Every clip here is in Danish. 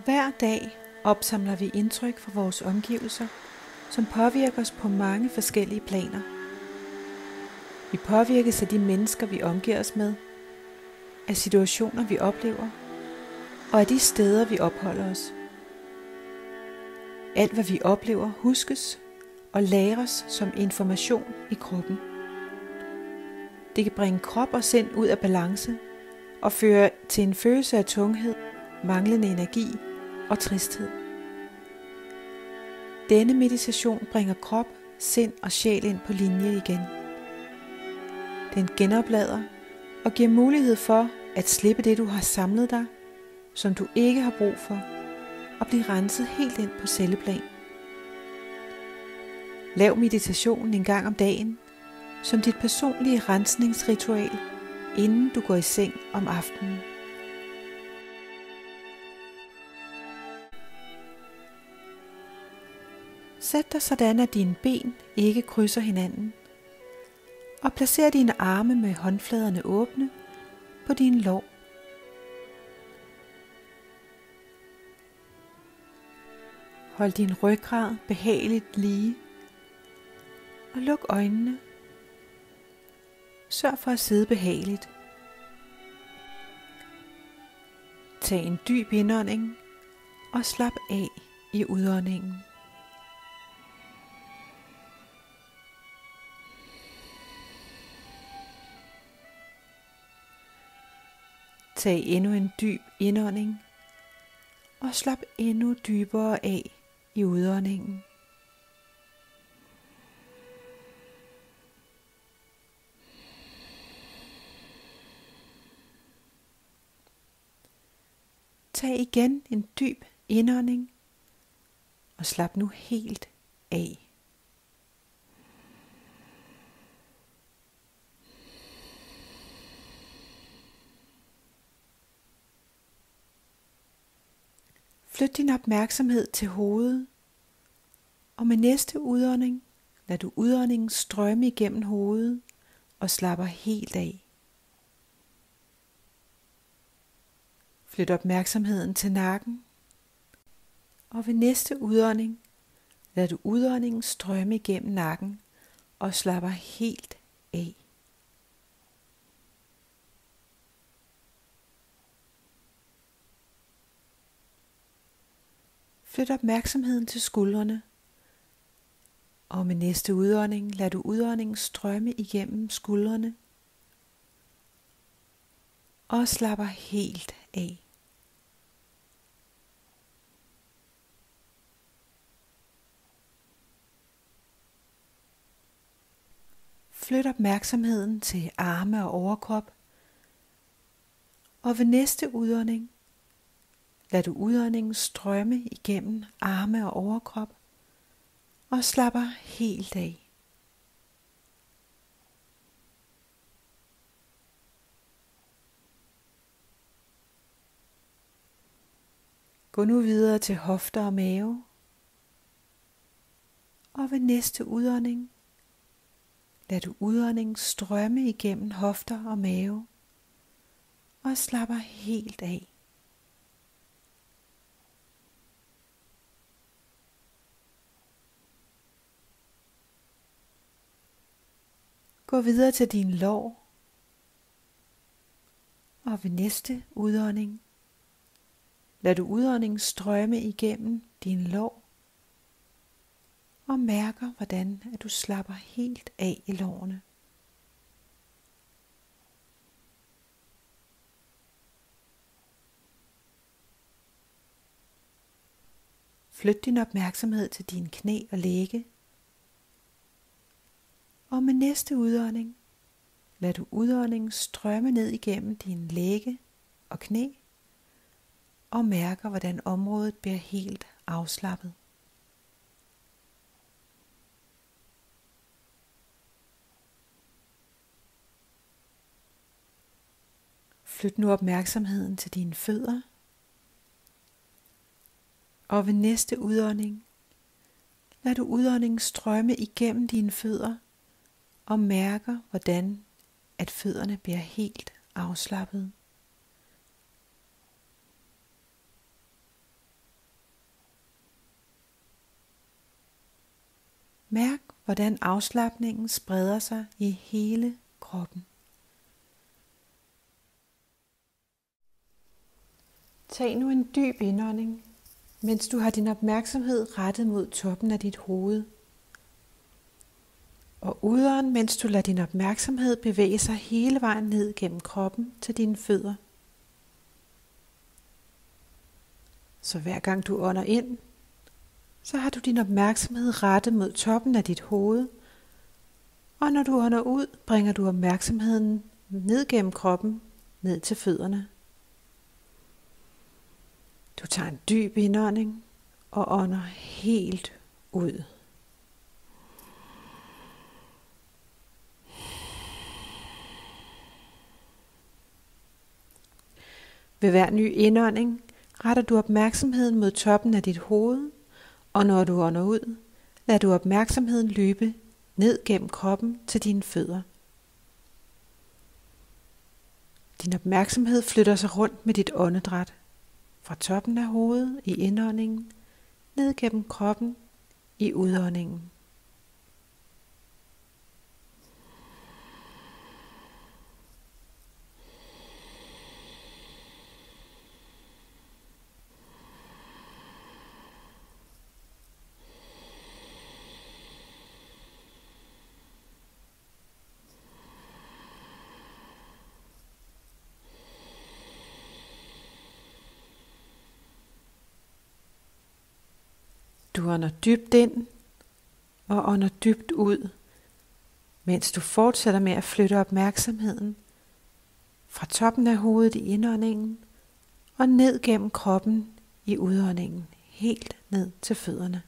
Hver dag opsamler vi indtryk fra vores omgivelser, som påvirker os på mange forskellige planer. Vi påvirkes af de mennesker, vi omgiver os med, af situationer, vi oplever, og af de steder, vi opholder os. Alt, hvad vi oplever, huskes og lagres som information i kroppen. Det kan bringe krop og sind ud af balance og føre til en følelse af tunghed, manglende energi og tristhed. Denne meditation bringer krop, sind og sjæl ind på linje igen. Den genoplader og giver mulighed for at slippe det, du har samlet dig, som du ikke har brug for, og blive renset helt ind på celleplan. Lav meditationen en gang om dagen, som dit personlige rensningsritual, inden du går i seng om aftenen. Sæt dig sådan, at dine ben ikke krydser hinanden, og placer dine arme med håndfladerne åbne på dine lår. Hold din ryggrad behageligt lige, og luk øjnene. Sørg for at sidde behageligt. Tag en dyb indånding og slap af i udåndingen. Tag endnu en dyb indånding og slap endnu dybere af i udåndingen. Tag igen en dyb indånding og slap nu helt af. Flyt din opmærksomhed til hovedet, og med næste udånding lad du udåndingen strømme igennem hovedet og slapper helt af. Flyt opmærksomheden til nakken, og ved næste udånding lad du udåndingen strømme igennem nakken og slapper helt af. Flyt opmærksomheden til skuldrene, og med næste udånding lad du udåndingen strømme igennem skuldrene og slapper helt af. Flyt opmærksomheden til arme og overkrop, og ved næste udånding lad du udåndingen strømme igennem arme og overkrop og slapper helt af. Gå nu videre til hofter og mave, og ved næste udånding lad du udåndingen strømme igennem hofter og mave og slapper helt af. Gå videre til din lår, og ved næste udånding lad du udåndingen strømme igennem din lår og mærker, hvordan at du slapper helt af i lårene. Flyt din opmærksomhed til dine knæ og lægge, og med næste udånding lad du udåndingen strømme ned igennem dine lægge og knæ og mærker, hvordan området bliver helt afslappet. Flyt nu opmærksomheden til dine fødder, og ved næste udånding lad du udåndingen strømme igennem dine fødder og mærker, hvordan at fødderne bliver helt afslappet. Mærk, hvordan afslapningen spreder sig i hele kroppen. Tag nu en dyb indånding, mens du har din opmærksomhed rettet mod toppen af dit hoved. Og udånd, mens du lader din opmærksomhed bevæge sig hele vejen ned gennem kroppen til dine fødder. Så hver gang du ånder ind, så har du din opmærksomhed rettet mod toppen af dit hoved, og når du ånder ud, bringer du opmærksomheden ned gennem kroppen, ned til fødderne. Du tager en dyb indånding og ånder helt ud. Ved hver ny indånding retter du opmærksomheden mod toppen af dit hoved, og når du ånder ud, lader du opmærksomheden løbe ned gennem kroppen til dine fødder. Din opmærksomhed flytter sig rundt med dit åndedræt, fra toppen af hovedet i indåndingen, ned gennem kroppen i udåndingen. Du ånder dybt ind og ånder dybt ud, mens du fortsætter med at flytte opmærksomheden fra toppen af hovedet i indåndingen og ned gennem kroppen i udåndingen, helt ned til fødderne.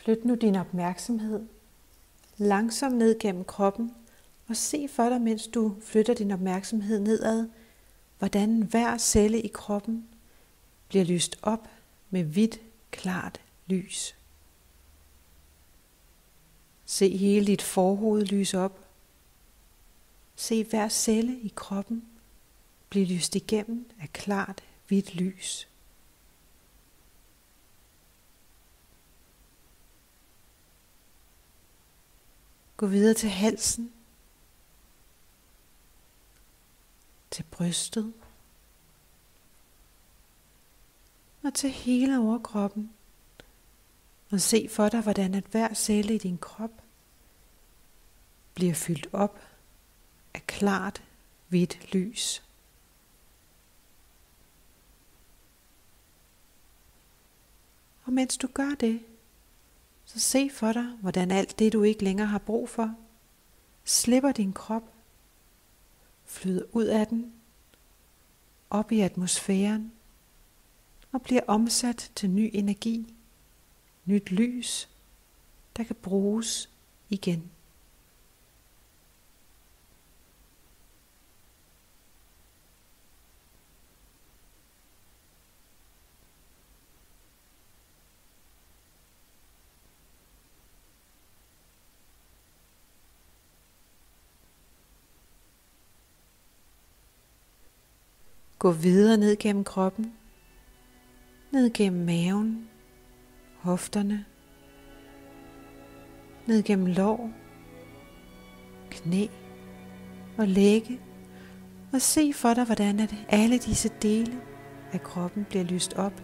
Flyt nu din opmærksomhed langsomt ned gennem kroppen, og se for dig, mens du flytter din opmærksomhed nedad, hvordan hver celle i kroppen bliver lyst op med hvidt, klart lys. Se hele dit forhoved lyse op. Se hver celle i kroppen blive lyst igennem af klart, hvidt lys. Gå videre til halsen, til brystet og til hele overkroppen. Og se for dig, hvordan at hver celle i din krop bliver fyldt op af klart, hvidt lys. Og mens du gør det, så se for dig, hvordan alt det, du ikke længere har brug for, slipper din krop, flyder ud af den, op i atmosfæren og bliver omsat til ny energi, nyt lys, der kan bruges igen. Gå videre ned gennem kroppen, ned gennem maven, hofterne, ned gennem lår, knæ og lægge, og se for dig, hvordan at alle disse dele af kroppen bliver lyst op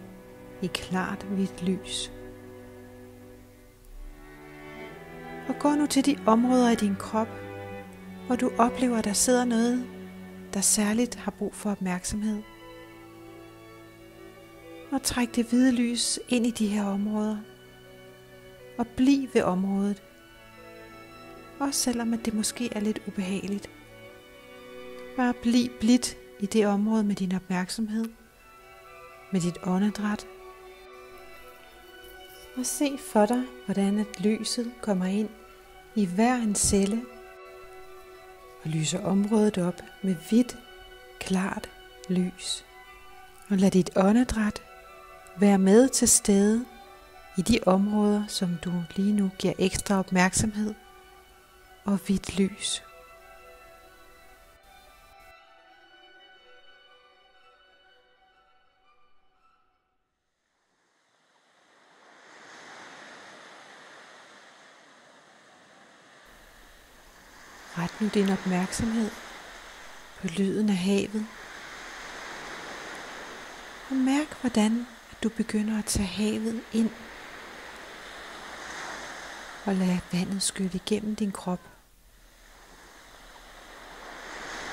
i klart hvidt lys. Og gå nu til de områder i din krop, hvor du oplever, at der sidder noget, der særligt har brug for opmærksomhed. Og træk det hvide lys ind i de her områder. Og bliv ved området. Også selvom at det måske er lidt ubehageligt. Bare bliv blidt i det område med din opmærksomhed. Med dit åndedræt. Og se for dig, hvordan at lyset kommer ind i hver en celle. Og lyser området op med hvidt, klart lys. Og lad dit åndedræt være med til stede i de områder, som du lige nu giver ekstra opmærksomhed og hvidt lys. Ret nu din opmærksomhed på lyden af havet. Og mærk, hvordan du begynder at tage havet ind. Og lad vandet skylle igennem din krop.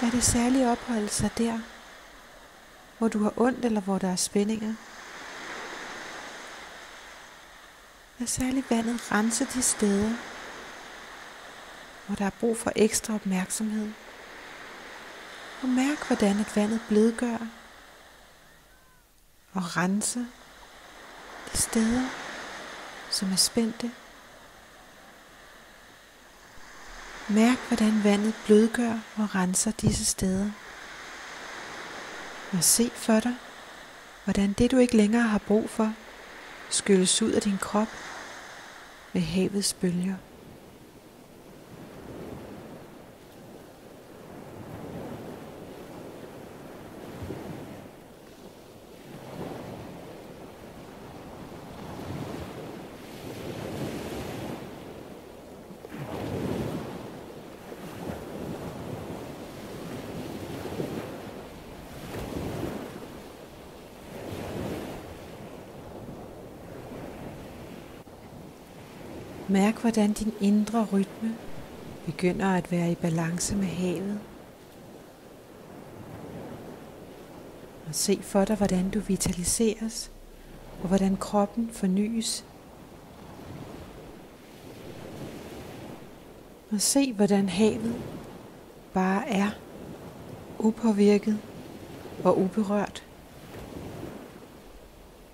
Lad det særligt opholde sig der, hvor du har ondt eller hvor der er spændinger. Lad særligt vandet rense de steder, hvor der er brug for ekstra opmærksomhed. Og mærk, hvordan et vandet blødgør og renser de steder, som er spændte. Mærk, hvordan vandet blødgør og renser disse steder. Og se for dig, hvordan det, du ikke længere har brug for, skylles ud af din krop med havets bølger. Mærk, hvordan din indre rytme begynder at være i balance med havet. Og se for dig, hvordan du vitaliseres, og hvordan kroppen fornyes. Og se, hvordan havet bare er upåvirket og uberørt.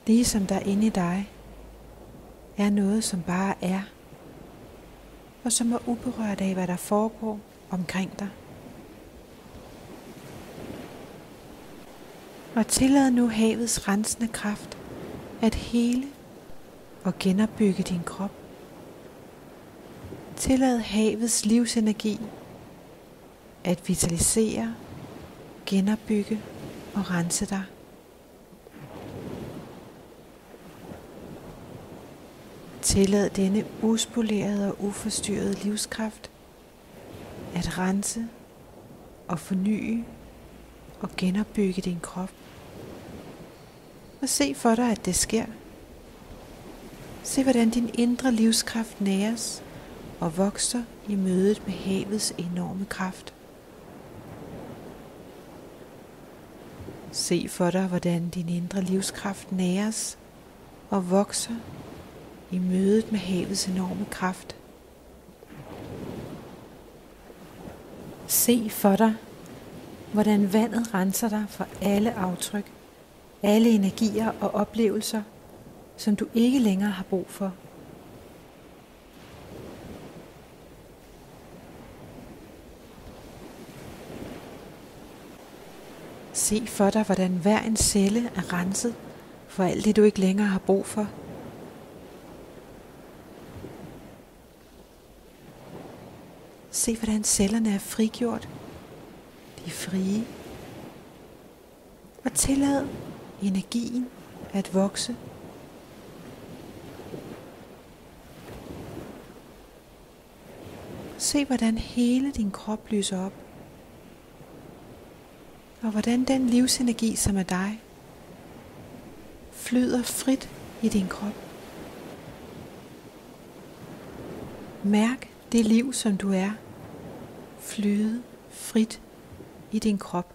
Ligesom der inde i dig er noget, som bare er, og som er uberørt af, hvad der foregår omkring dig. Og tillad nu havets rensende kraft at hele og genopbygge din krop. Tillad havets livsenergi at vitalisere, genopbygge og rense dig. Tillad denne uspolerede og uforstyrrede livskraft at rense og forny og genopbygge din krop. Og se for dig, at det sker. Se, hvordan din indre livskraft næres og vokser i mødet med havets enorme kraft. Se for dig, hvordan din indre livskraft næres og vokser i mødet med havets enorme kraft. Se for dig, hvordan vandet renser dig for alle aftryk, alle energier og oplevelser, som du ikke længere har brug for. Se for dig, hvordan hver en celle er renset for alt det, du ikke længere har brug for. Se, hvordan cellerne er frigjort. De er frie. Og tillad energien at vokse. Se, hvordan hele din krop lyser op. Og hvordan den livsenergi, som er dig, flyder frit i din krop. Mærk det liv, som du er, flyde frit i din krop.